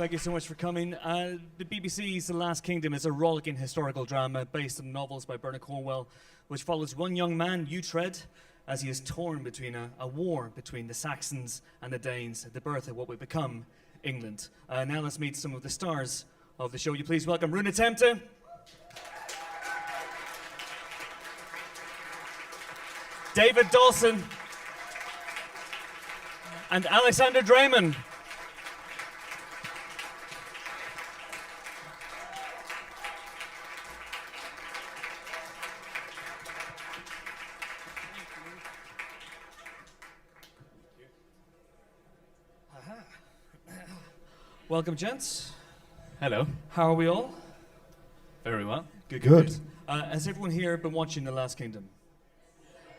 Thank you so much for coming. The BBC's The Last Kingdom is a rollicking historical drama based on novels by Bernard Cornwell, which follows one young man, Uhtred, as he is torn between a war between the Saxons and the Danes at the birth of what would become England. Now let's meet some of the stars of the show. You please welcome Rune Temte, David Dawson, and Alexander Dreymon. Welcome, gents. Hello. How are we all? Very well. Good. Has everyone here been watching The Last Kingdom?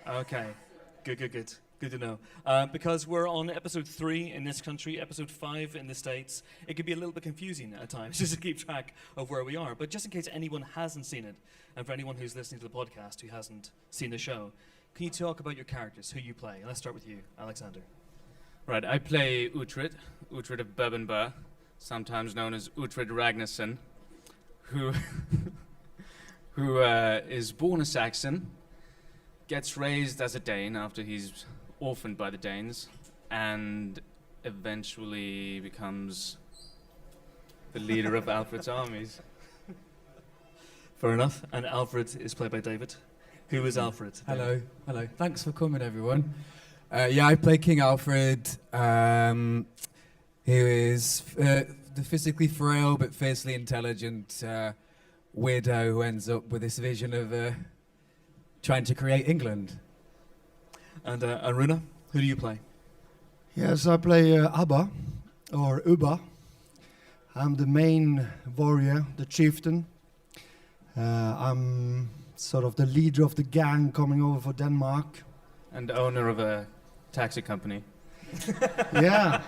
Okay. Good. Good to know. Because we're on episode 3 in this country, episode 5 in the States, it could be a little bit confusing at times just to keep track of where we are. But just in case anyone hasn't seen it, and for anyone who's listening to the podcast who hasn't seen the show, can you talk about your characters, who you play? Let's start with you, Alexander. Right, I play Uhtred of Bourbon, sometimes known as Uhtred Ragnarsson, who is born a Saxon, gets raised as a Dane after he's orphaned by the Danes, and eventually becomes the leader of Alfred's armies. Fair enough. And Alfred is played by David. Who is Alfred? Hello. Thanks for coming, everyone. I play King Alfred, who is the physically frail but fiercely intelligent weirdo who ends up with this vision of trying to create England. And Rune, who do you play? Yes, I play Abba, or Ubba. I'm the main warrior, the chieftain. I'm sort of the leader of the gang coming over for Denmark. And owner of a taxi company. Yeah.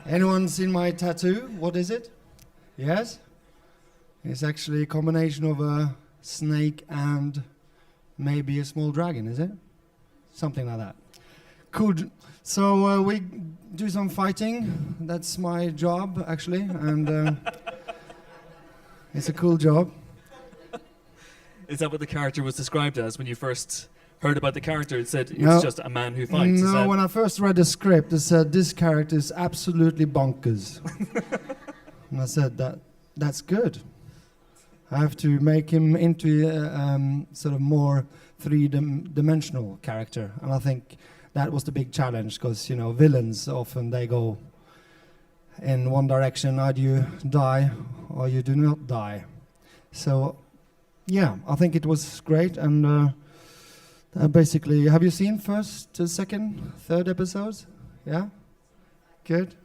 Anyone seen my tattoo? What is it? Yes? It's actually a combination of a snake and maybe a small dragon, is it? Something like that. Cool. So we do some fighting. That's my job, actually. And it's a cool job. Is that what the character was described as when you first heard about the character? It said it's just a man who fights. No, when I first read the script, it said this character is absolutely bonkers. And I said that's good. I have to make him into a sort of more three-dimensional character, and I think that was the big challenge, because villains often they go in one direction: either you die or you do not die. So yeah, I think it was great. And basically, have you seen first, second, third episodes? Yeah? Good.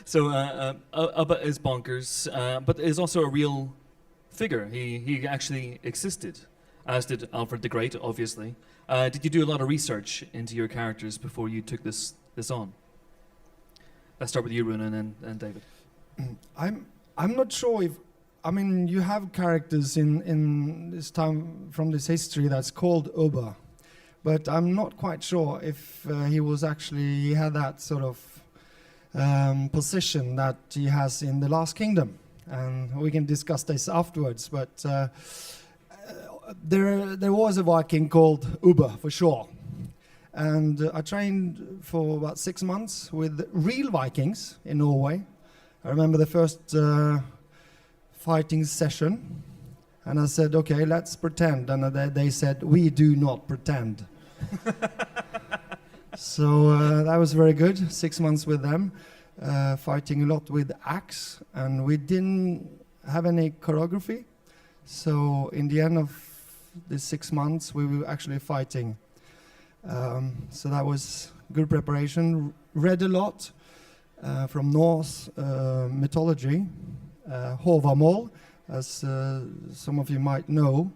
So Abba is bonkers, but is also a real figure. He actually existed, as did Alfred the Great, obviously. Did you do a lot of research into your characters before you took this on? Let's start with you, Rune, and David. I'm not sure if... I mean, you have characters in this time from this history that's called Ubba, but I'm not quite sure if he had that sort of position that he has in The Last Kingdom, and we can discuss this afterwards. But there was a Viking called Ubba for sure, and I trained for about 6 months with real Vikings in Norway. I remember the first fighting session, and I said, okay, let's pretend, and they said, we do not pretend. So that was very good. 6 months with them, fighting a lot with axe, and we didn't have any choreography. So in the end of the 6 months, we were actually fighting. So that was good preparation. Read a lot from Norse mythology. Håvamål, as some of you might know.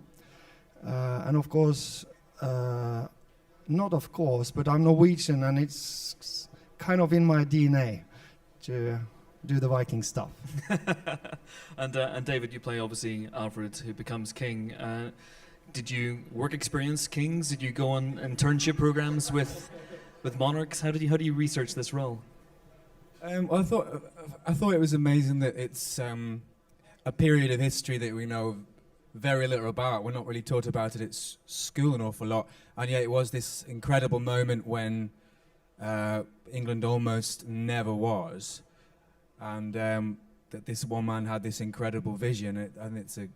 And of course, not of course, but I'm Norwegian, and it's kind of in my DNA to do the Viking stuff. And David, you play obviously Alfred, who becomes king. Did you work experience kings? Did you go on internship programs with with monarchs? How do you research this role? I thought it was amazing that it's a period of history that we know very little about. We're not really taught about it at school an awful lot, and yet it was this incredible moment when England almost never was, and that this one man had this incredible vision, and it's an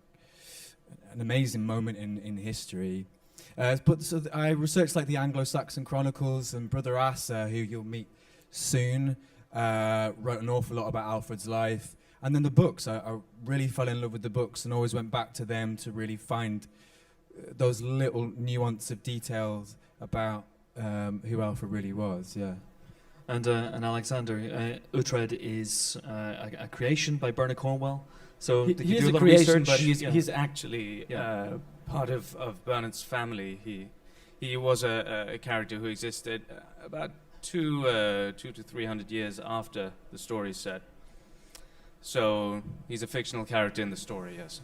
amazing moment in history. I researched like the Anglo-Saxon Chronicles, and Brother Asa, who you'll meet soon, wrote an awful lot about Alfred's life. And then the books, I really fell in love with the books and always went back to them to really find those little nuance of details about who Alfred really was, yeah. And Alexander, Uhtred is a creation by Bernard Cornwell. So did you He is do a a lot of creation, research? but he's, Yeah. he's actually Yeah. part of Bernard's family. He was a character who existed about 200 to 300 years after the story is set. So he's a fictional character in the story, yes.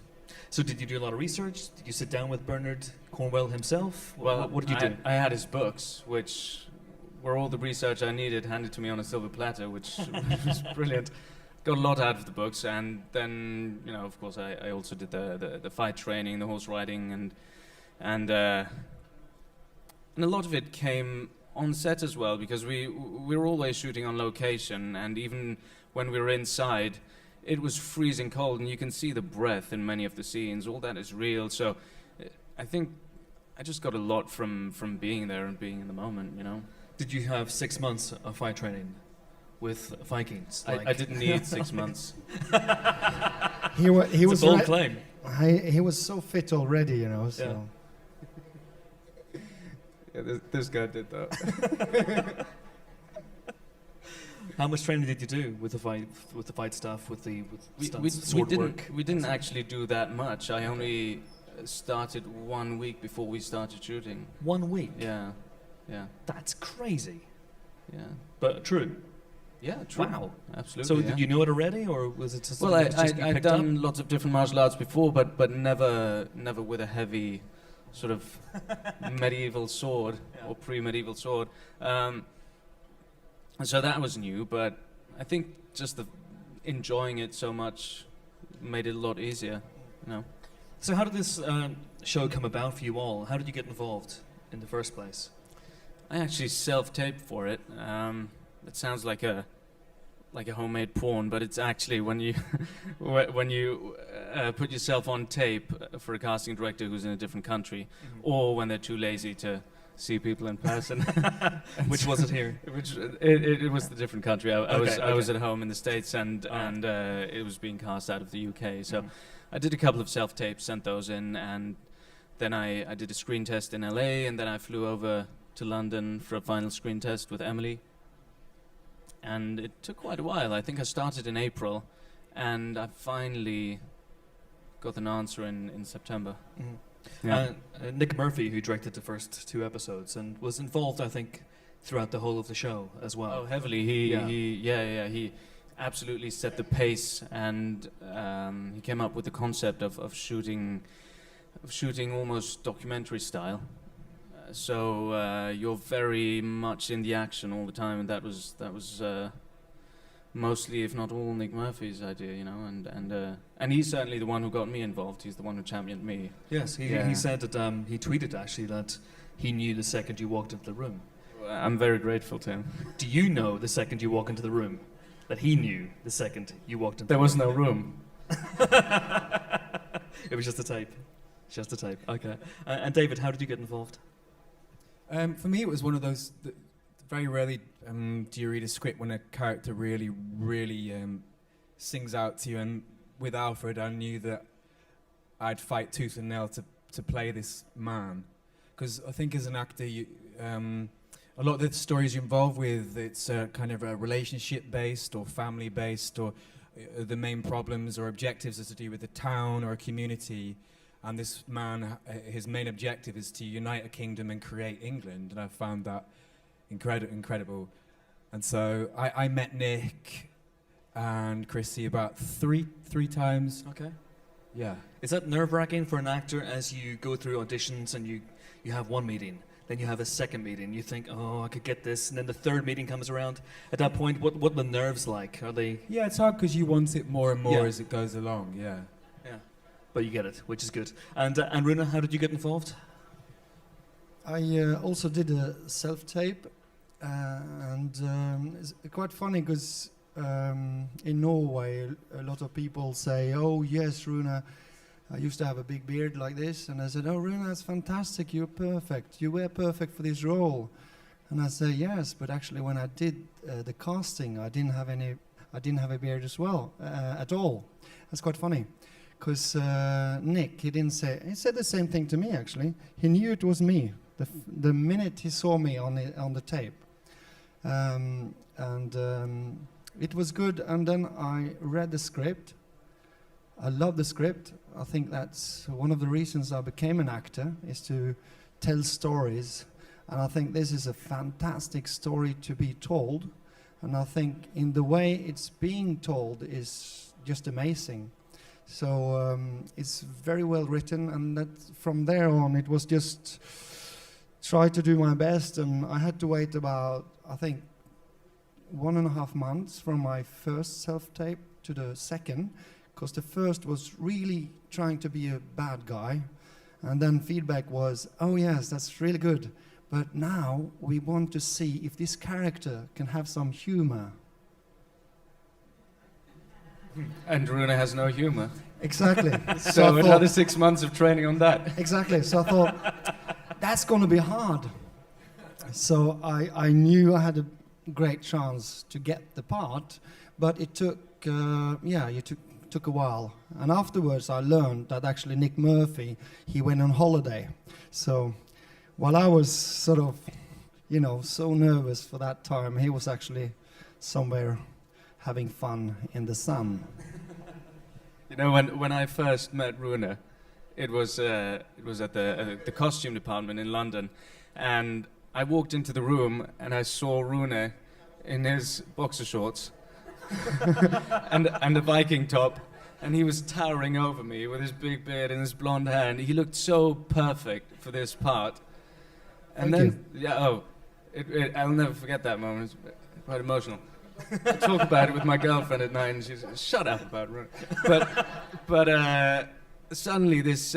So did you do a lot of research? Did you sit down with Bernard Cornwell himself? Well, what did you do? I had his books, which were all the research I needed, handed to me on a silver platter, which was brilliant. Got a lot out of the books, and then, you know, of course, I also did the fight training, the horse riding, and a lot of it came on set as well, because we were always shooting on location, and even when we were inside, it was freezing cold, and you can see the breath in many of the scenes. All that is real. So I think I just got a lot from being there and being in the moment, you know. Did you have 6 months of fight training with Vikings? I didn't need 6 months. He It's was a bold like- claim. he was so fit already, you know. So Yeah, this guy did that. How much training did you do with the fight stuff, with stunts, We sword work? didn't actually do that much. I only started 1 week before we started shooting. 1 week. Yeah, That's crazy, yeah. but true. Yeah, true. Wow. Absolutely. So yeah. did you know it already, or was it just Well, something that was just you I'd picked up? done lots of different martial arts before, but never with a heavy sort of medieval sword or pre-medieval sword. So that was new, but I think just enjoying it so much made it a lot easier, you know. So how did this show come about for you all? How did you get involved in the first place? I actually self-taped for it. It sounds like a homemade porn, but it's actually when you when you put yourself on tape for a casting director who's in a different country, or when they're too lazy to see people in person. Which was it here? It was the different country. I was Okay. at home in the States, and it was being cast out of the UK. So I did a couple of self-tapes, sent those in, and then I did a screen test in LA, and then I flew over to London for a final screen test with Emily. And it took quite a while. I think I started in April, and I finally got an answer in September. Yeah. Nick Murphy, who directed the first 2 episodes and was involved, I think, throughout the whole of the show as well. Oh, heavily. He absolutely set the pace, and he came up with the concept of shooting almost documentary style. So you're very much in the action all the time, and that was mostly, if not all, Nick Murphy's idea, you know. And he's certainly the one who got me involved. He's the one who championed me. Yes, he said that he tweeted actually that he knew the second you walked into the room. I'm very grateful to him. Do you know the second you walk into the room that he knew the second you walked into There the was room? no room. It was just a tape. Just a tape. Okay. And David, how did you get involved? For me, it was one of those. Very rarely do you read a script when a character really sings out to you. And with Alfred, I knew that I'd fight tooth and nail to play this man, because I think as an actor, a lot of the stories you're involved with, it's kind of a relationship-based or family-based, or the main problems or objectives are to do with the town or a community. And this man, his main objective is to unite a kingdom and create England, and I found that incredible. And so I met Nick and Chrissy about three times. Okay. Yeah. Is that nerve-wracking for an actor as you go through auditions and you have one meeting, Then you have a second meeting. You think, oh, I could get this. And then the third meeting comes around. At that point, what are the nerves like? Are they? Yeah, it's hard because you want it more and more Yeah. as it goes along. Yeah. Yeah. But you get it, which is good. And Rune, how did you get involved? I also did a self-tape, and it's quite funny because in Norway a lot of people say, "Oh yes, Rune, I used to have a big beard like this," and I said, "Oh Rune, that's fantastic. You're perfect. You were perfect for this role." And I say, "Yes, but actually when I did the casting, I didn't have a beard as well at all." That's quite funny. Because Nick, he said the same thing to me actually. He knew it was me the minute he saw me on the tape, and it was good. And then I read the script. I love the script. I think that's one of the reasons I became an actor, is to tell stories. And I think this is a fantastic story to be told. And I think in the way it's being told is just amazing. So it's very well written, and that from there on it was just try to do my best. And I had to wait about, I think, 1.5 months from my first self-tape to the second, because the first was really trying to be a bad guy, and then feedback was, "Oh yes, that's really good, but now we want to see if this character can have some humor." And Rune has no humor. Exactly. So I thought- another 6 months of training on that. Exactly. So I thought, that's going to be hard. So I knew I had a great chance to get the part, but it took, took a while. And afterwards I learned that actually Nick Murphy, he went on holiday. So while I was sort of, so nervous for that time, he was actually somewhere having fun in the sun. You know, when I first met Rune, it was at the costume department in London, and I walked into the room and I saw Rune in his boxer shorts and a Viking top, and he was towering over me with his big beard and his blonde hair, and he looked so perfect for this part. And Thank I'll never forget that moment. It's quite emotional. I talk about it with my girlfriend at night, and she's shut up about Rune. But suddenly this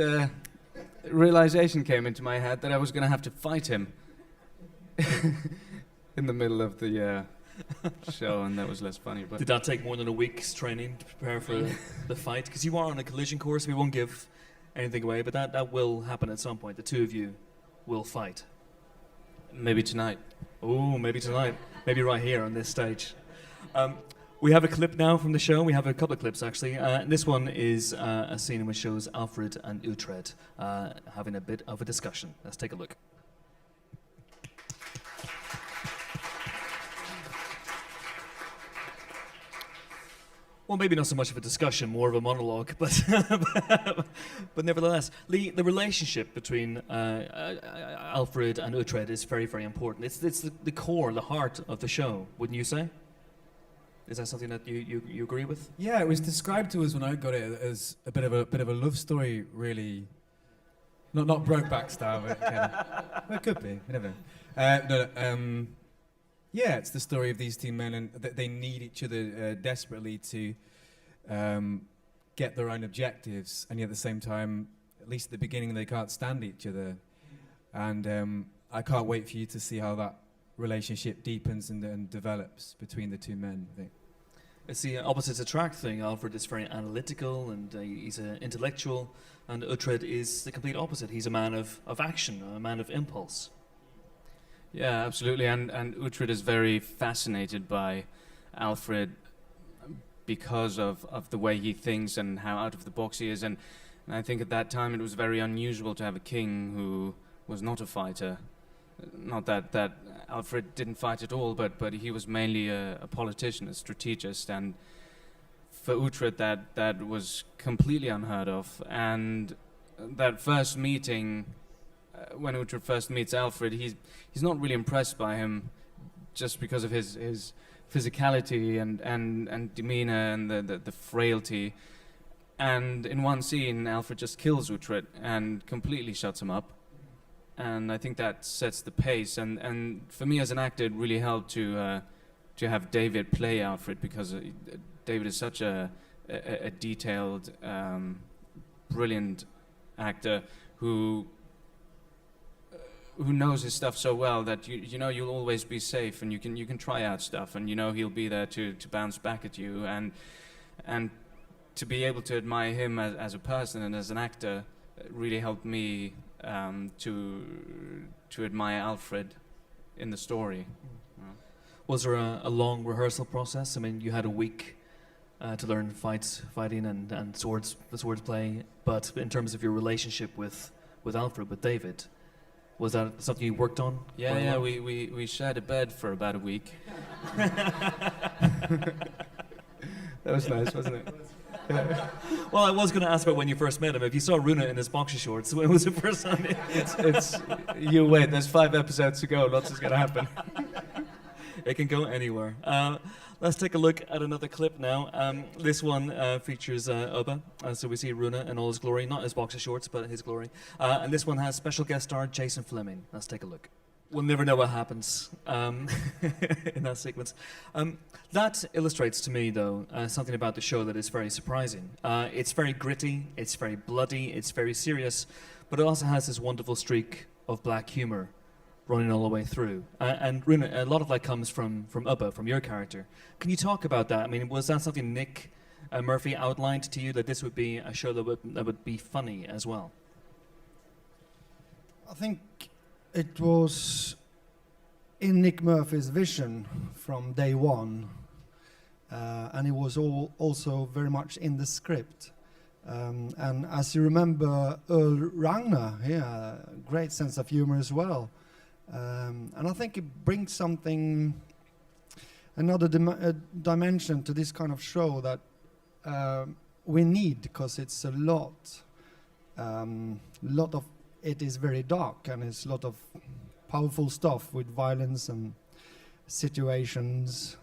realization came into my head that I was going to have to fight him in the middle of the show, and that was less funny. But Did that take more than a week's training to prepare for the fight? Because you are on a collision course. We won't give anything away, but that will happen at some point. The two of you will fight. maybe tonight. Oh, maybe tonight. Maybe right here on this stage. We have a clip now from the show. We have a couple of clips, actually. This one is a scene which shows Alfred and Uhtred having a bit of a discussion. Let's take a look. Well, maybe not so much of a discussion, more of a monologue, but but nevertheless, the relationship between Alfred and Uhtred is very, very important. It's the core, the heart of the show, wouldn't you say? Is that something that you agree with? Yeah, it was described to us when I got it as a bit of a love story, really. Not Brokeback style, but kind of, well, it could be. You never know. Yeah, it's the story of these two men, and they need each other desperately to get their own objectives, and yet at the same time, at least at the beginning, they can't stand each other. And I can't wait for you to see how that relationship deepens and develops between the two men, I think. It's the opposites attract thing. Alfred is very analytical and he's an intellectual, and Uhtred is the complete opposite. He's a man of action, a man of impulse. Yeah, absolutely. And Uhtred is very fascinated by Alfred because of the way he thinks and how out of the box he is. And I think at that time it was very unusual to have a king who was not a fighter. Not that Alfred didn't fight at all, but he was mainly a politician, a strategist. And for Uhtred that was completely unheard of. And that first meeting, when Uhtred first meets Alfred, he's not really impressed by him just because of his physicality and demeanor and the frailty. And in one scene, Alfred just kills Uhtred and completely shuts him up. and I think that sets the pace. And for me as an actor, it really helped to have David play Alfred, because David is such a detailed, brilliant actor who knows his stuff so well that you know you'll always be safe, and you can try out stuff, and you know he'll be there to bounce back at you, and to be able to admire him as a person and as an actor really helped me to admire Alfred in the story. Was there a long rehearsal process? I mean, you had a week to learn fighting and swords play, but in terms of your relationship with Alfred, with David, was that something you worked on? Yeah, we shared a bed for about a week. That was nice, wasn't it? Well, I was going to ask about when you first met him. If you saw Rune in his boxer shorts, when was the first time? It's you wait. There's 5 episodes to go. Lots is going to happen. It can go anywhere. Let's take a look at another clip now. This one features Ubba. So we see Rune in all his glory, not his boxer shorts, but his glory. And this one has special guest star Jason Fleming. Let's take a look. We'll never know what happens in that sequence. That illustrates to me, though, something about the show that is very surprising. It's very gritty, it's very bloody, it's very serious, but it also has this wonderful streak of black humor running all the way through. And Rune, a lot of that comes from Ubba, from your character. Can you talk about that? I mean, was that something Nick Murphy outlined to you, that this would be a show that would be funny as well? I think it was in Nick Murphy's vision from day one, and it was also very much in the script. And as you remember, Earl Ragnar, yeah, great sense of humor as well. And I think it brings something, another dimension to this kind of show that we need, because it's a lot of it is very dark, and it's a lot of powerful stuff with violence and situations.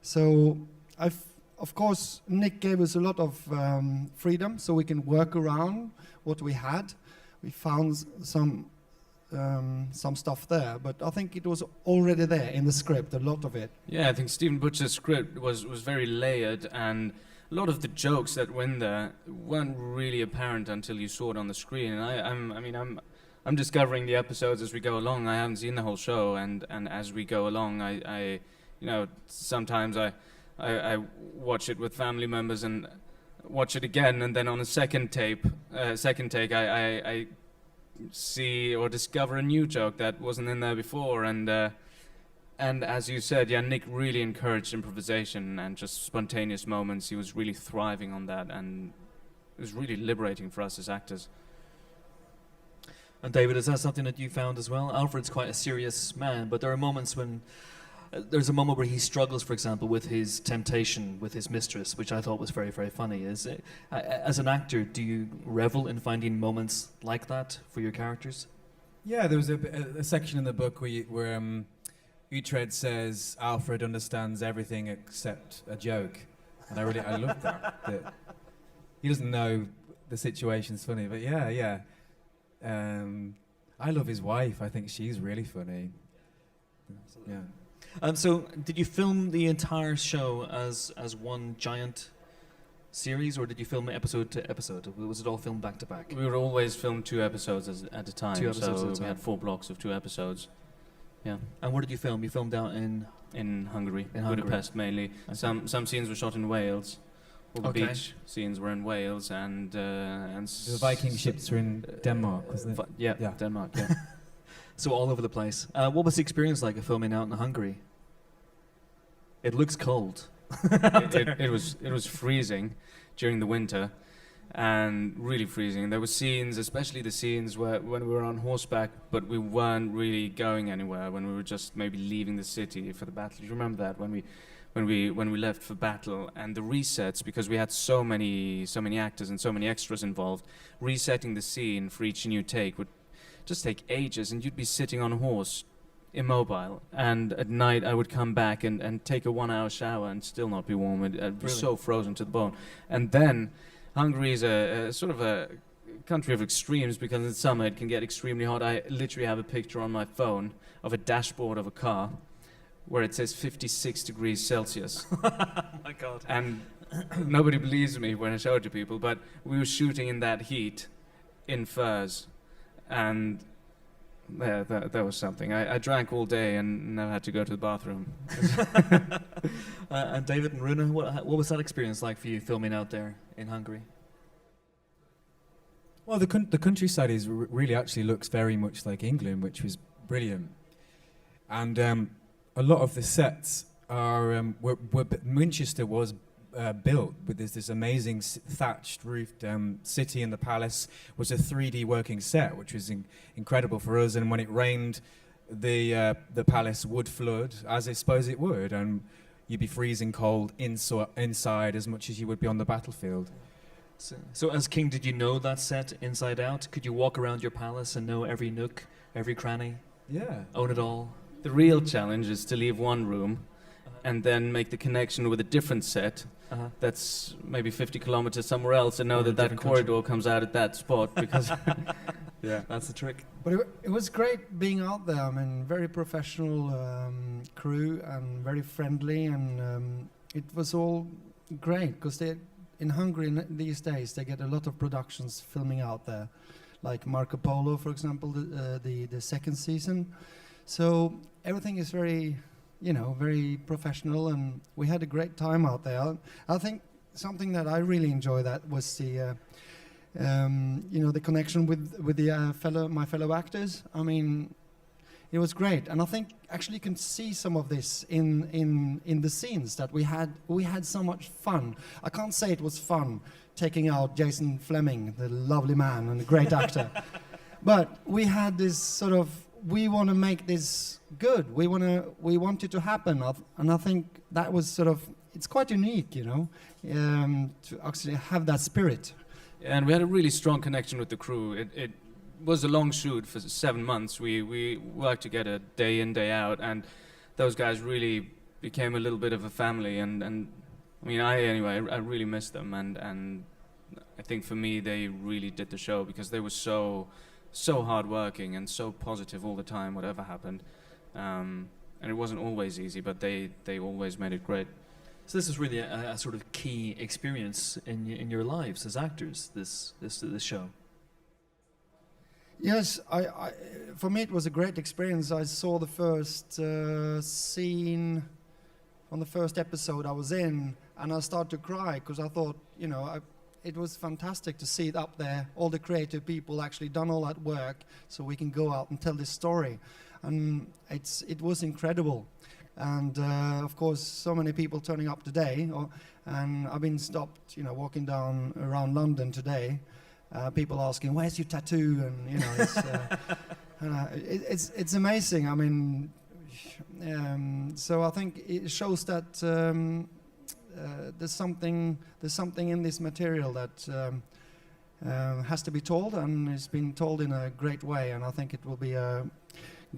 So of course, Nick gave us a lot of freedom, so we can work around what we had. We found some stuff there, but I think it was already there in the script, a lot of it. Yeah, I think Stephen Butcher's script was very layered, and a lot of the jokes that went there weren't really apparent until you saw it on the screen. And I'm discovering the episodes as we go along. I haven't seen the whole show, and as we go along, I sometimes I watch it with family members and watch it again, and then on a second take, I see or discover a new joke that wasn't in there before, and as you said, yeah, Nick really encouraged improvisation and just spontaneous moments. He was really thriving on that, and it was really liberating for us as actors. And David, is that something that you found as well? Alfred's quite a serious man, but there are moments when there's a moment where he struggles, for example, with his temptation with his mistress, which I thought was very, very funny. As an actor, do you revel in finding moments like that for your characters? Yeah, there was a section in the book where Uhtred says Alfred understands everything except a joke, and I love that he doesn't know the situation's funny, but yeah. I love his wife. I think she's really funny. Absolutely. Yeah. So, did you film the entire show as one giant series, or did you film episode to episode? Was it all filmed back to back? We would always film 2 episodes at a time. 2 episodes so at a time. We had 4 blocks of 2 episodes. Yeah. And where did you film? You filmed out in Hungary, in Hungary. Budapest mainly. Okay. Some scenes were shot in Wales. All the Okay. beach scenes were in Wales, and The Viking ships were in Denmark, wasn't it? Yeah, Denmark. Yeah. So all over the place. What was the experience like of filming out in Hungary? It looks cold. it was freezing during the winter, and really freezing. There were scenes, especially the scenes when we were on horseback, but we weren't really going anywhere. When we were just maybe leaving the city for the battle. Do you remember that when we left for battle, and the resets, because we had so many actors and so many extras involved, resetting the scene for each new take would just take ages, and you'd be sitting on a horse immobile, and at night I would come back and take a 1-hour shower and still not be warm. I'd be Really? so frozen to the bone. And then Hungary is a sort of a country of extremes because in summer it can get extremely hot. I literally have a picture on my phone of a dashboard of a car where it says 56 degrees Celsius. Oh my God. And nobody believes me when I show it to people, but we were shooting in that heat in furs. And that was something. I drank all day and never had to go to the bathroom. And David and Rune, what was that experience like for you filming out there in Hungary? Well, the countryside is really actually looks very much like England, which was brilliant. And a lot of the sets are Winchester was built with this amazing thatched roofed city, and the palace was a 3D working set, which was incredible for us. And when it rained, the palace would flood, as I suppose it would, and you'd be freezing cold inside as much as you would be on the battlefield. So as king, did you know that set inside out? Could you walk around your palace and know every nook, every cranny, Yeah. own it all? The real challenge is to leave one room and then make the connection with a different set that's maybe 50 kilometers somewhere else and know Or a that different corridor comes out at that spot because Yeah, that's the trick. But it was great being out there. I mean, very professional crew and very friendly, and it was all great because in Hungary these days they get a lot of productions filming out there, like Marco Polo, for example, the second season. So everything is very, very professional, and we had a great time out there. I think something that I really enjoyed that was the connection with my fellow actors. I mean, it was great, and I think actually you can see some of this in the scenes that we had. We had so much fun. I can't say it was fun taking out Jason Fleming, the lovely man and a great actor, but we had this sort of, we want to make this good. We want it to happen, and I think that was sort of, it's quite unique, to actually have that spirit. and we had a really strong connection with the crew. It was a long shoot for 7 months. We worked together day in, day out, and those guys really became a little bit of a family. And I mean, I really miss them, and I think for me they really did the show because they were so hardworking and so positive all the time, whatever happened. And it wasn't always easy, but they always made it great. So this is really a sort of key experience in your lives as actors. This show. Yes, for me it was a great experience. I saw the first scene on the first episode I was in, and I started to cry because I thought, it was fantastic to see it up there, all the creative people actually done all that work so we can go out and tell this story. And it was incredible. And of course, so many people turning up today, and I've been stopped, walking down around London today, people asking, "Where's your tattoo?" And it's amazing. I mean, so I think it shows that there's something in this material that has to be told, and it's been told in a great way. And I think it will be a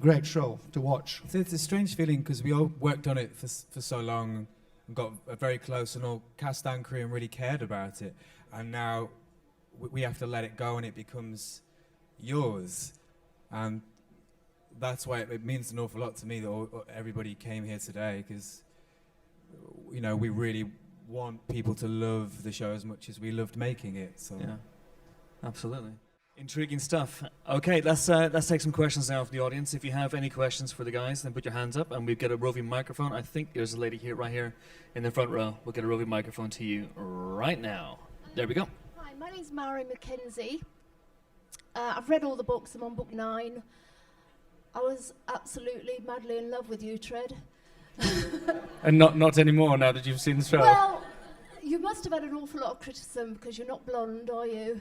great show to watch. It's a strange feeling because we all worked on it for so long and got very close and all cast and crew and really cared about it. And now we have to let it go and it becomes yours. And that's why it means an awful lot to me that everybody came here today, because we really want people to love the show as much as we loved making it. So Yeah, absolutely. Intriguing stuff. Okay, let's take some questions now from the audience. If you have any questions for the guys, then put your hands up and we'll get a roving microphone. I think there's a lady right here in the front row. We'll get a roving microphone to you right now. There we go. Hi, my name's Mary Mackenzie. I've read all the books. I'm on book 9. I was absolutely madly in love with you, Tread. And not anymore now that you've seen the show. Well, you must have had an awful lot of criticism because you're not blonde, are you?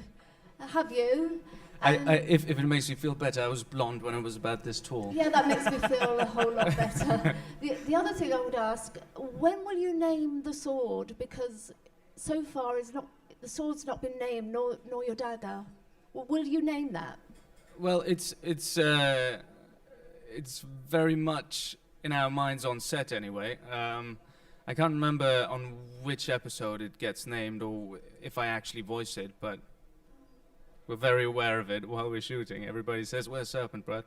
Have you? If it makes you feel better, I was blonde when I was about this tall. Yeah, that makes me feel a whole lot better. The other thing I would ask, when will you name the sword? Because so far the sword's not been named, nor your dagger. Will you name that? Well, it's very much in our minds on set anyway. I can't remember on which episode it gets named or if I actually voice it, but We're very aware of it while we're shooting. Everybody says, "Where's Serpent Breath?"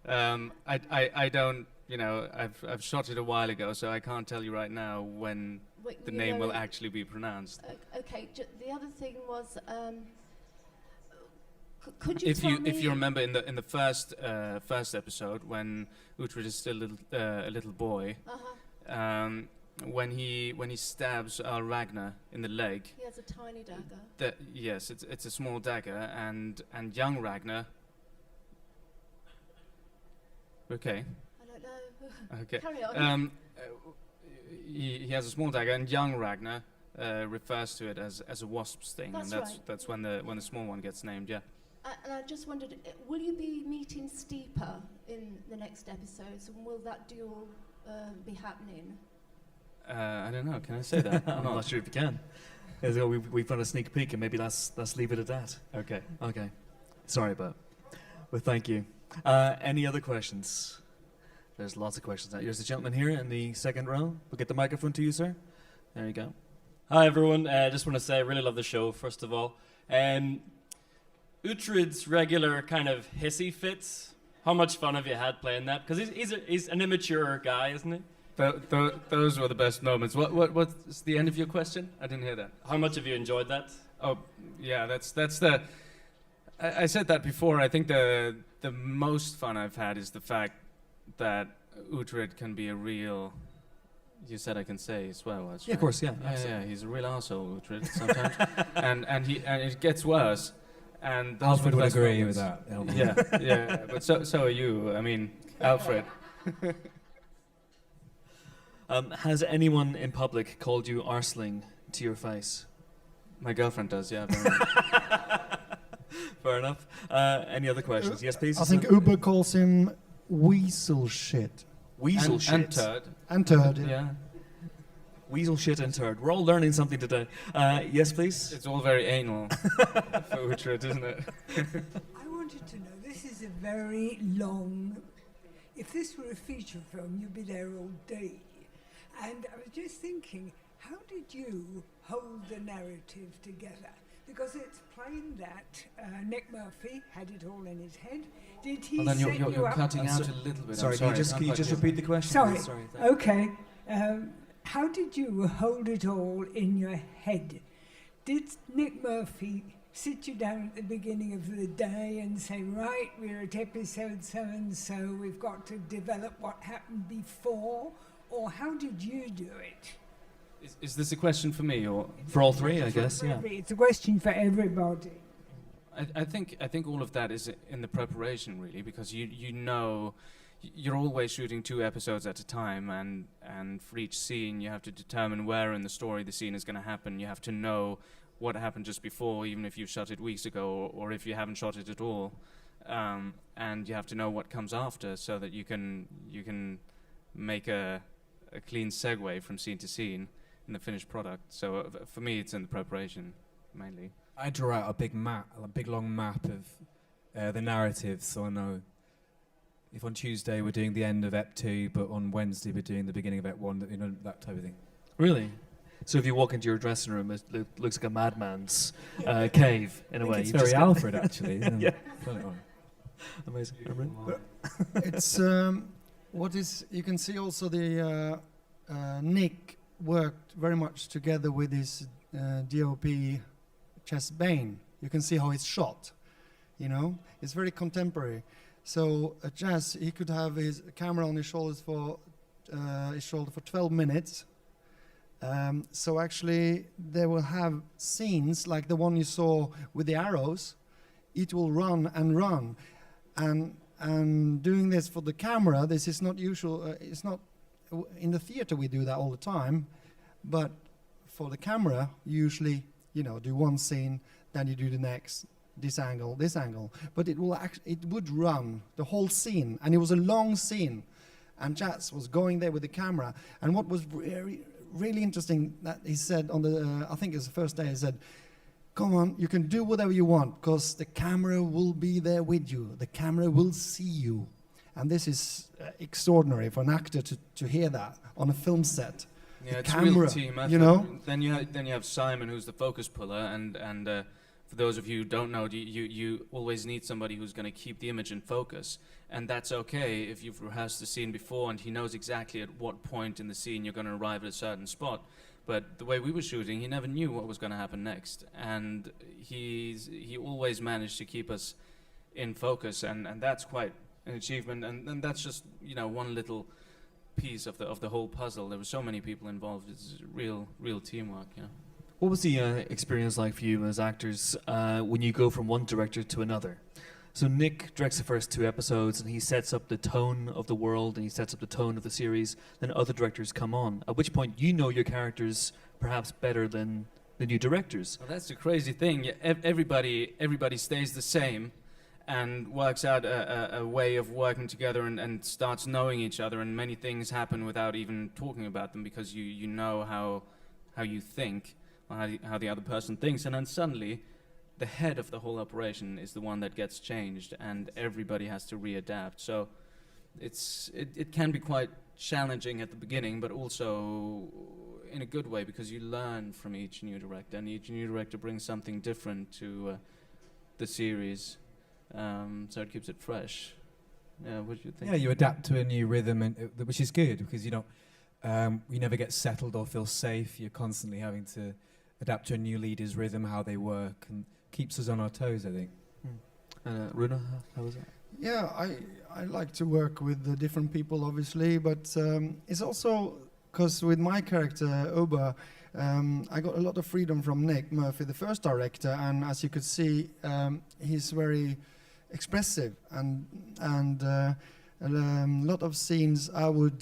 I don't, I've shot it a while ago, so I can't tell you right now when Wait, the you name know will it- actually be pronounced. Okay. The other thing was, could you If tell you me? if you remember in the first episode when Uhtred is still a little boy, Uh-huh. when he stabs Ragnar in the leg. He has a tiny dagger. Yes, it's a small dagger, and young Ragnar. Okay. I don't know. Okay. Carry on. He has a small dagger, and young Ragnar refers to it as a wasp's sting, That's and right. that's when the small one gets named. Yeah. And I just wondered, will you be meeting Steeper in the next episodes, and will that duel be happening? I don't know. Can I say that? I'm not sure if you can. We've got a sneak peek, and maybe let's leave it at that. Okay. Okay. Sorry about. Well, thank you. Any other questions? There's lots of questions. Here's the gentleman here in the second row. We'll get the microphone to you, sir. There you go. Hi everyone, I just want to say I really love the show, first of all. Uhtred's regular kind of hissy fits, how much fun have you had playing that? Because he's an immature guy, isn't he? Those were the best moments. What's the end of your question? I didn't hear that. How much have you enjoyed that? Oh, yeah, that's the. I said that before. I think the most fun I've had is the fact that Uhtred can be a real. You said I can say swear words. Yeah, right? of course. Yeah. Yeah, Absolutely. yeah, he's a real arsehole, Uhtred, sometimes, and it gets worse. And those Alfred were the would best agree moments. with that. Yeah, but so are you. I mean, Alfred. Has anyone in public called you arsling to your face? My girlfriend does. Yeah. Very much. Fair enough. Any other questions? Yes, please. I think Uber calls him weasel shit. Weasel and shit. turd. And turd. Yeah. Yeah. Weasel shit and turd. We're all learning something today. Yes, please. It's all very anal for Uhtred, isn't it? I wanted to know, this is a very long, if this were a feature film, you'd be there all day. And I was just thinking, how did you hold the narrative together? Because it's plain that Nick Murphy had it all in his head. Did he Well, then set you're you up? cutting out a little bit. Sorry, I'm can you sorry. just repeat the question? Sorry. Please? Sorry. Thank you. Okay. How did you hold it all in your head? Did Nick Murphy sit you down at the beginning of the day and say, right, we're at episode so-and-so, we've got to develop what happened before? Or how did you do it? Is this a question for me or? For all three, I guess. Yeah. It's a question for everybody. I think all of that is in the preparation really, because you know you're always shooting 2 episodes at a time, and for each scene you have to determine where in the story the scene is going to happen. You have to know what happened just before, even if you've shot it weeks ago, or if you haven't shot it at all, and you have to know what comes after, so that you can make a clean segue from scene to scene in the finished product. So for me, it's in the preparation mainly. I draw out a big long map of the narrative, so I know if on Tuesday we're doing the end of Ep 2, but on Wednesday we're doing the beginning of Ep 1, that type of thing. Really? So if you walk into your dressing room, it looks like a madman's cave in a way. It's You've very just got- Alfred, actually. Yeah. Turn it on. Amazing. It's what is you can see also the Nick worked very much together with his DOP Chess Bane. You can see how it's shot. It's very contemporary. So Chess, he could have his camera on his shoulders for 12 minutes. So actually, they will have scenes like the one you saw with the arrows. It will run and run, and doing this for the camera, this is not usual. It's not in the theater we do that all the time, but for the camera, you usually do one scene, then you do the next, this angle. But it would run the whole scene, and it was a long scene, and Jats was going there with the camera. And what was really interesting that he said on the, I think it was the first day, he said, come on, you can do whatever you want, because the camera will be there with you. The camera will see you. And this is extraordinary for an actor to hear that on a film set. Yeah, The it's a camera, real team effort. you know? Then you have Simon, who's the focus puller, and for those of you who don't know, you always need somebody who's going to keep the image in focus. And that's okay if you've rehearsed the scene before and he knows exactly at what point in the scene you're going to arrive at a certain spot. But the way we were shooting, he never knew what was going to happen next. And he always managed to keep us in focus, and that's quite an achievement. And that's just, you know, one little piece of the whole puzzle. There were so many people involved. It's real teamwork, yeah. What was the experience like for you as actors when you go from one director to another? So Nick directs the first 2 episodes and he sets up the tone of the world and he sets up the tone of the series. Then other directors come on, at which point you know your characters perhaps better than the new directors. Well, that's the crazy thing. Everybody stays the same and works out a way of working together and starts knowing each other, and many things happen without even talking about them because you know how you think, or how the other person thinks, and then suddenly the head of the whole operation is the one that gets changed and everybody has to readapt. So it can be quite challenging at the beginning, but also in a good way, because you learn from each new director, and each new director brings something different to the series, so it keeps it fresh. Yeah, what do you think? Yeah, you adapt to a new rhythm, and which is good because you don't, you never get settled or feel safe. You're constantly having to adapt to a new leader's rhythm, how they work, and keeps us on our toes, I think. Rune, how was it? Yeah, I like to work with the different people, obviously, but it's also because with my character, Oba, I got a lot of freedom from Nick Murphy, the first director, and as you could see, he's very expressive, and a lot of scenes I would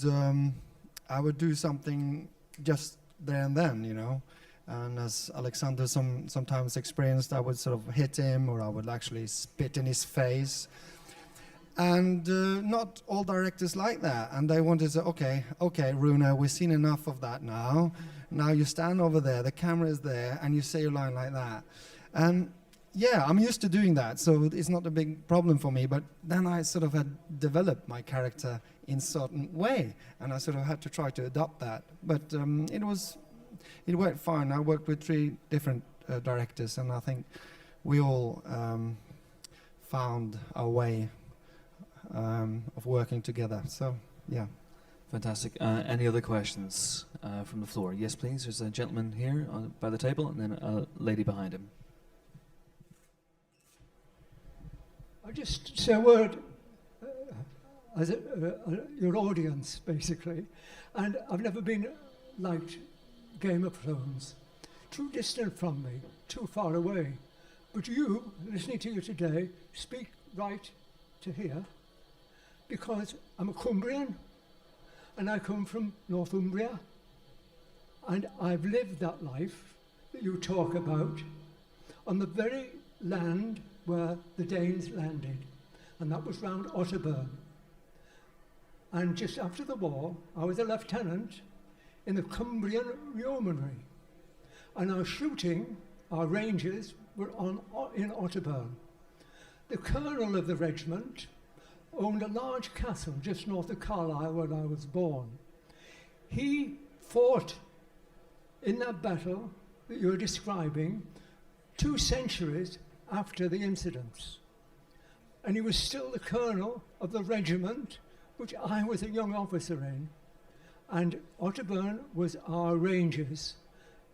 do something just there and then, you know. And as Alexander sometimes experienced, I would sort of hit him, or I would actually spit in his face. And not all directors like that. And they wanted to say, okay, Rune, we've seen enough of that now. Now you stand over there, the camera is there, and you say your line like that. And yeah, I'm used to doing that, so it's not a big problem for me. But then I sort of had developed my character in a certain way, and I sort of had to try to adopt that. But it worked fine. I worked with 3 different directors, and I think we all found our way of working together. So, yeah. Fantastic. Any other questions from the floor? Yes, please. There's a gentleman here by the table, and then a lady behind him. I'll just say a word as your audience, basically. And I've never been liked Game of Thrones. Too distant from me, too far away. But you, listening to you today, speak right to here, because I'm a Cumbrian, and I come from Northumbria, and I've lived that life that you talk about on the very land where the Danes landed, and that was round Otterburn. And just after the war, I was a lieutenant in the Cumbrian Yeomanry, and our rangers were in Otterburn. The colonel of the regiment owned a large castle just north of Carlisle, where I was born. He fought in that battle that you're describing 2 centuries after the incidents, and he was still the colonel of the regiment which I was a young officer in. And Otterburn was our rangers,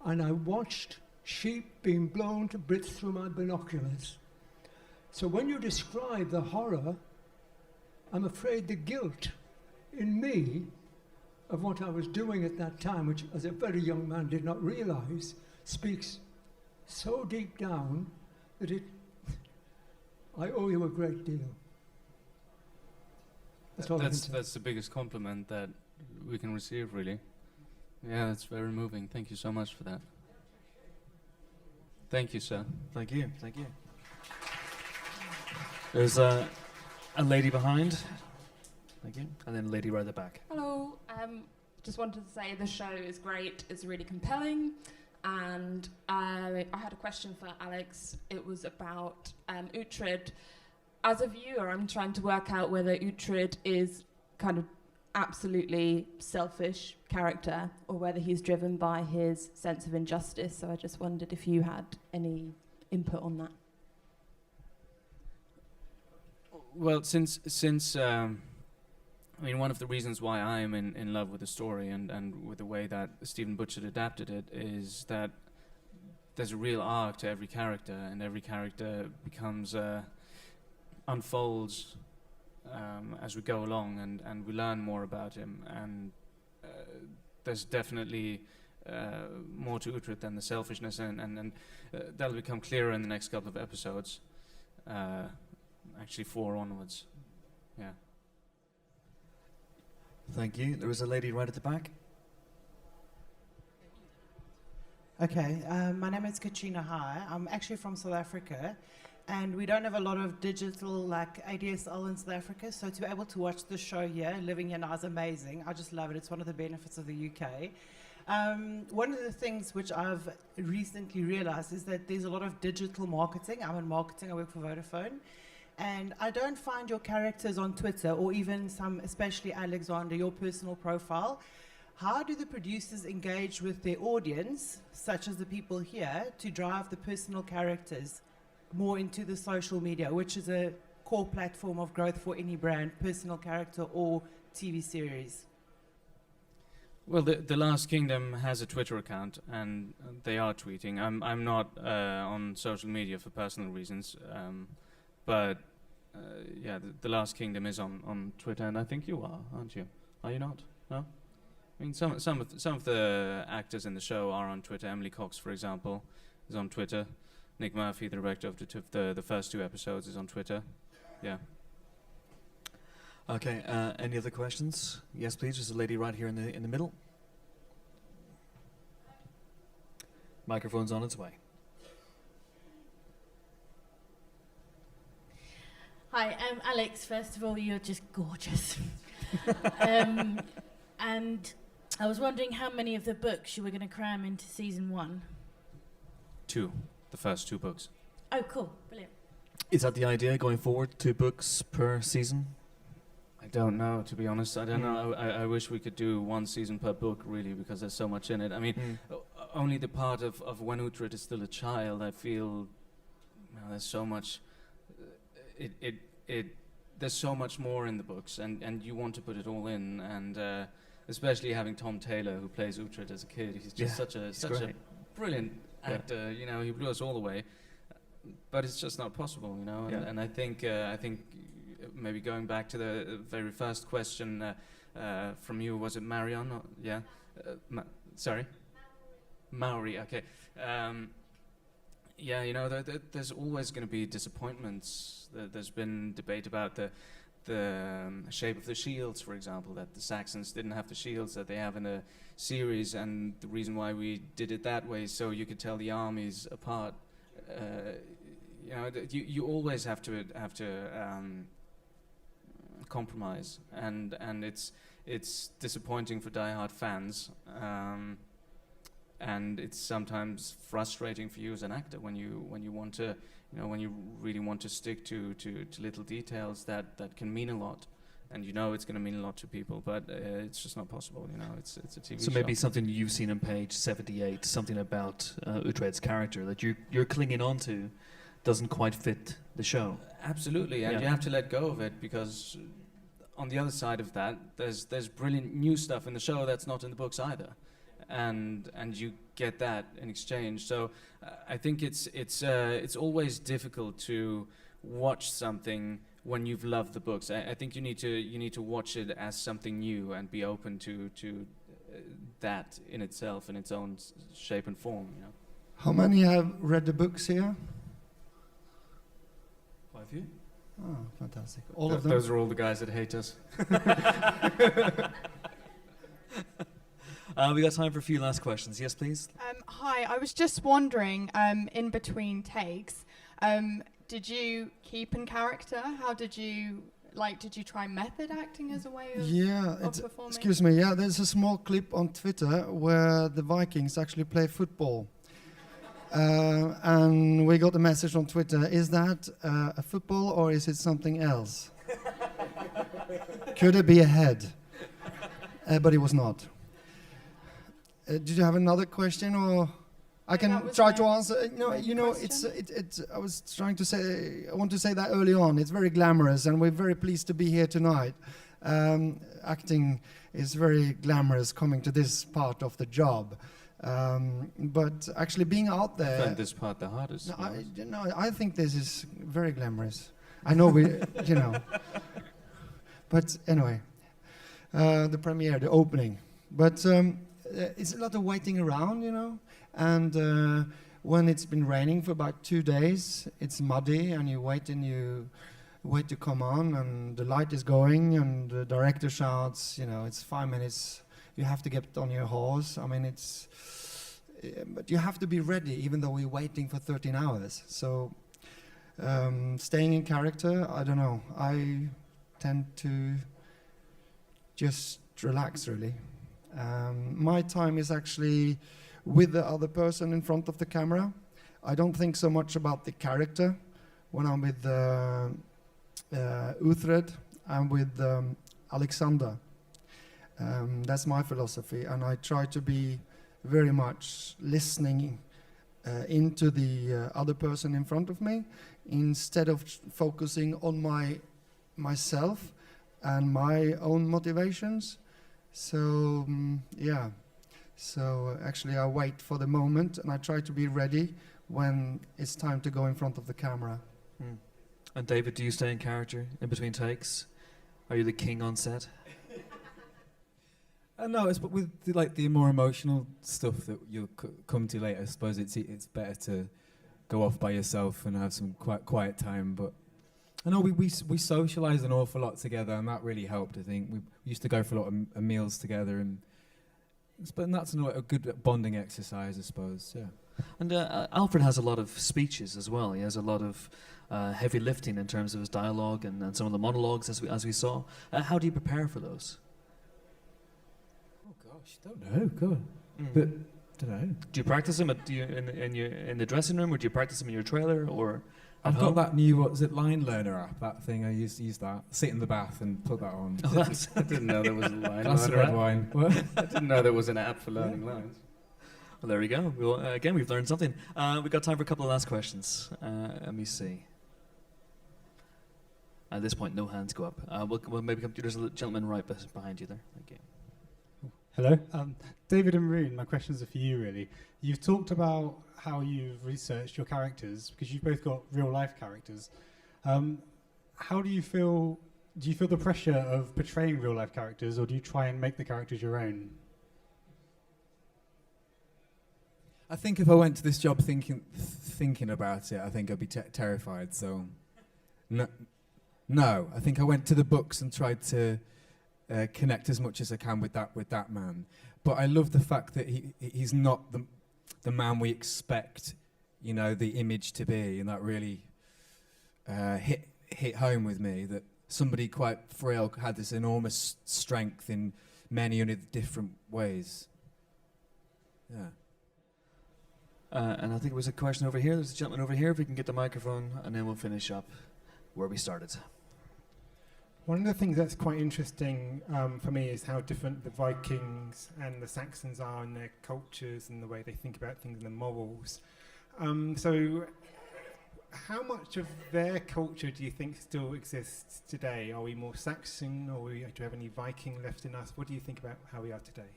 and I watched sheep being blown to bits through my binoculars. So when you describe the horror, I'm afraid the guilt in me of what I was doing at that time, which as a very young man did not realize, speaks so deep down that I owe you a great deal. That's the biggest compliment that we can receive, really. Yeah, that's very moving. Thank you so much for that. Thank you, sir. Thank you. Thank you. There's a lady behind. Thank you. And then a lady right at the back. Hello. Just wanted to say the show is great. It's really compelling. And I had a question for Alex. It was about Uhtred. As a viewer, I'm trying to work out whether Uhtred is kind of absolutely selfish character or whether he's driven by his sense of injustice. So I just wondered if you had any input on that? Well, since I mean, one of the reasons why I am in love with the story and with the way that Stephen Butchett adapted it is that there's a real arc to every character, and every character becomes unfolds as we go along, and we learn more about him. And there's definitely more to Uhtred than the selfishness, and that'll become clearer in the next couple of episodes. Actually, 4 onwards. Yeah. Thank you. There was a lady right at the back. Okay, my name is Katrina Hai. I'm actually from South Africa, and we don't have a lot of digital like ADSL in South Africa, so to be able to watch the show here, living here now, is amazing. I just love it. It's one of the benefits of the UK. One of the things which I've recently realized is that there's a lot of digital marketing. I'm in marketing, I work for Vodafone. And I don't find your characters on Twitter, or even some, especially Alexander, your personal profile. How do the producers engage with their audience, such as the people here, to drive the personal characters more into the social media, which is a core platform of growth for any brand, personal character or TV series? Well, the Last Kingdom has a Twitter account, and they are tweeting. I'm not on social media for personal reasons, but yeah, the Last Kingdom is on Twitter, and I think you are, aren't you? Are you not? No. I mean, some of the actors in the show are on Twitter. Emily Cox, for example, is on Twitter. Nick Murphy, the director of the first 2 episodes, is on Twitter. Yeah. Okay. Any other questions? Yes, please. There's a lady right here in the middle. Microphone's on its way. Hi, Alex. First of all, you're just gorgeous. And I was wondering how many of the books you were going to cram into season 1. 2, the first 2 books. Oh, cool. Brilliant. Is that the idea going forward? 2 books per season? I don't know, to be honest. I don't know. I wish we could do 1 season per book, really, because there's so much in it. I mean, only the part of when Uhtred is still a child, I feel there's so much. There's so much more in the books, and you want to put it all in, and especially having Tom Taylor, who plays Uhtred as a kid. He's just such a brilliant actor. You know, he blew us all away. But it's just not possible, you know. And I think maybe going back to the very first question from you, was it Marion? Or, yeah. Sorry. Maori. Okay. Yeah, you know, there's always going to be disappointments. There's been debate about the shape of the shields, for example, that the Saxons didn't have the shields that they have in the series, and the reason why we did it that way is so you could tell the armies apart. You know, you always have to compromise, and it's disappointing for diehard fans. And it's sometimes frustrating for you as an actor when you want to, you know, when you really want to stick to little details that can mean a lot, and you know it's going to mean a lot to people, but it's just not possible. You know, it's a TV show. So maybe something you've seen on page 78, something about Uhtred's character that you're clinging on to, doesn't quite fit the show. Absolutely, and you have to let go of it, because on the other side of that, there's brilliant new stuff in the show that's not in the books either. And you get that in exchange. So I think it's always difficult to watch something when you've loved the books. I think you need to watch it as something new and be open to that in itself, in its own shape and form. You know. How many have read the books here? Quite a few. Oh, fantastic! All of them. Those are all the guys that hate us. We got time for a few last questions. Yes, please. Hi, I was just wondering, in between takes, did you keep in character? How did you try method acting as a way of performing? Excuse me, there's a small clip on Twitter where the Vikings actually play football. And we got a message on Twitter, is that a football or is it something else? Could it be a head? But it was not. Did you have another question, or I can that was try my to answer. I was trying to say. I want to say that early on. It's very glamorous, and we're very pleased to be here tonight. Acting is very glamorous, coming to this part of the job. But actually, being out I there. find this part the hardest. I think this is very glamorous. I know But anyway, the premiere, the opening. But it's a lot of waiting around, And when it's been raining for about 2 days, it's muddy, and you wait to come on, and the light is going, and the director shouts, it's 5 minutes. You have to get on your horse. I mean, but you have to be ready, even though we're waiting for 13 hours. So, staying in character, I don't know. I tend to just relax, really. My time is actually with the other person in front of the camera. I don't think so much about the character. When I'm with Uthred, I'm with Alexander. That's my philosophy, and I try to be very much listening into the other person in front of me, instead of focusing on myself and my own motivations. So So actually I wait for the moment, and I try to be ready when it's time to go in front of the camera. And David, do you stay in character in between takes? Are you the king on set? No, it's but with the more emotional stuff that you'll come to later. I suppose it's better to go off by yourself and have some quiet time. But I know we socialised an awful lot together, and that really helped. I think we used to go for a lot of meals together, and that's a good bonding exercise, I suppose. Yeah. And Alfred has a lot of speeches as well. He has a lot of heavy lifting in terms of his dialogue and some of the monologues, as we saw. How do you prepare for those? Oh gosh, don't know. God, but don't know. Do you practice them in the dressing room, or do you practice them in your trailer, or? I've got that new line learner app. That thing I use that. Sit in the bath and put that on. Oh, I didn't know there was a line Glass of learner red app. wine. What? I didn't know there was an app for learning lines. Well, there we go. Again, we've learned something. We've got time for a couple of last questions. Let me see. At this point, no hands go up. We'll maybe come to. There's a gentleman right behind you there. Thank you. Hello. David and Rune, my questions are for you, really. You've talked about how you've researched your characters, because you've both got real-life characters. How do you feel? Do you feel the pressure of portraying real-life characters, or do you try and make the characters your own? I think if I went to this job thinking about it, I think I'd be terrified. So, no. I think I went to the books and tried to connect as much as I can with that man. But I love the fact that he's not the man we expect, the image to be, and that really hit home with me. That somebody quite frail had this enormous strength in many different ways. Yeah. And I think there was a question over here. There's a gentleman over here. If we can get the microphone, and then we'll finish up where we started. One of the things that's quite interesting for me is how different the Vikings and the Saxons are in their cultures and the way they think about things and their morals. So how much of their culture do you think still exists today? Are we more Saxon, or do you have any Viking left in us? What do you think about how we are today?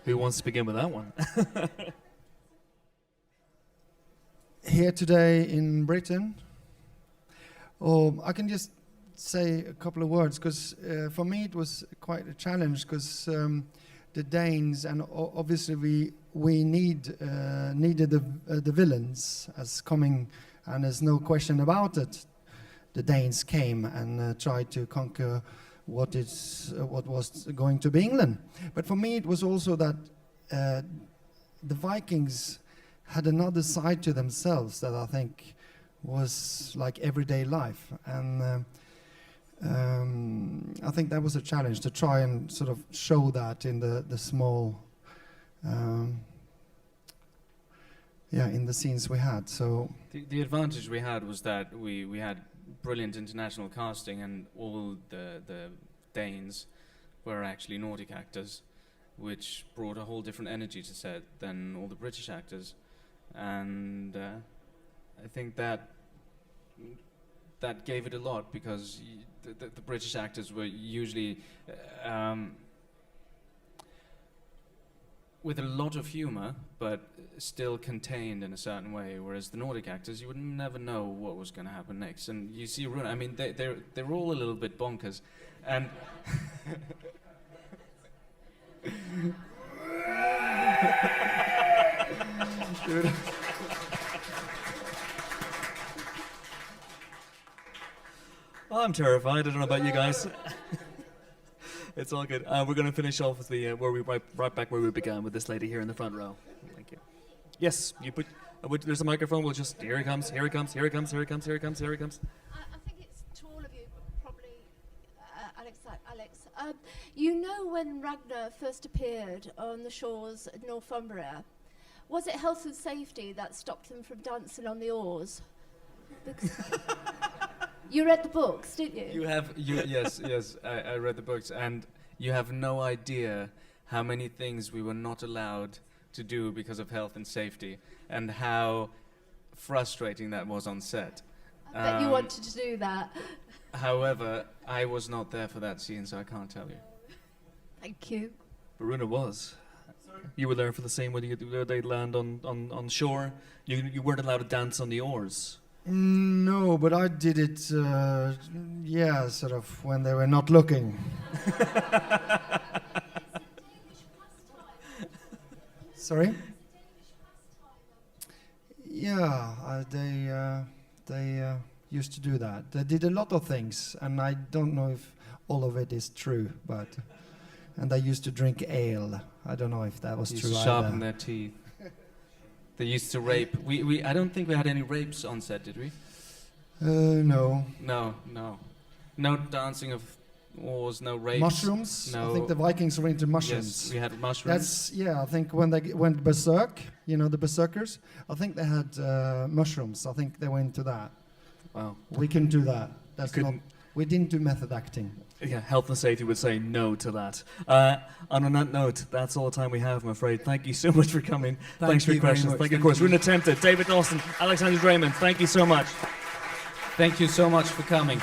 Who wants to begin with that one? Here today in Britain, I can just say a couple of words, because for me it was quite a challenge, because the Danes, and obviously we needed the villains as coming, and there's no question about it. The Danes came and tried to conquer what was going to be England. But for me it was also that the Vikings had another side to themselves that I think was like everyday life, and I think that was a challenge to try and sort of show that in the small in the scenes we had. So the advantage we had was that we had brilliant international casting, and all the Danes were actually Nordic actors, which brought a whole different energy to set than all the British actors. And I think that gave it a lot, because the British actors were usually with a lot of humor, but still contained in a certain way, whereas the Nordic actors, you would never know what was going to happen next. And you see Rune, I mean, they're all a little bit bonkers, and dude. Oh, I'm terrified. I don't know about you guys. It's all good. We're going to finish off with the right back where we began, with this lady here in the front row. Thank you. Yes, you put. There's a microphone. We'll just. Here he comes. Here he comes. Here he comes. Here he comes. Here he comes. Here he comes. I think it's to all of you, but probably Alex. You know, when Ragnar first appeared on the shores of Northumbria, was it health and safety that stopped them from dancing on the oars? You read the books, didn't you? Yes, I read the books, and you have no idea how many things we were not allowed to do because of health and safety, and how frustrating that was on set. I bet you wanted to do that. However, I was not there for that scene, so I can't tell you. Thank you. But Rune was. You were there for the scene where they land on shore. You weren't allowed to dance on the oars. No, but I did it, sort of when they were not looking. Sorry? Yeah, they used to do that. They did a lot of things, and I don't know if all of it is true, but... And they used to drink ale. I don't know if that was true either. They used to sharpen their teeth. They used to rape. I don't think we had any rapes on set, did we? No. No dancing of oars, no rapes. Mushrooms? No. I think the Vikings were into mushrooms. Yes, we had mushrooms. I think when they went berserk, the berserkers, I think they had mushrooms. I think they were into that. Wow. We can do that. We didn't do method acting. Yeah, health and safety would say no to that. And on that note, that's all the time we have, I'm afraid. Thank you so much for coming. Thanks for your questions. Thank you, of course. Rune Temte, David Dawson, Alexander Dreymon. Thank you so much. Thank you so much for coming.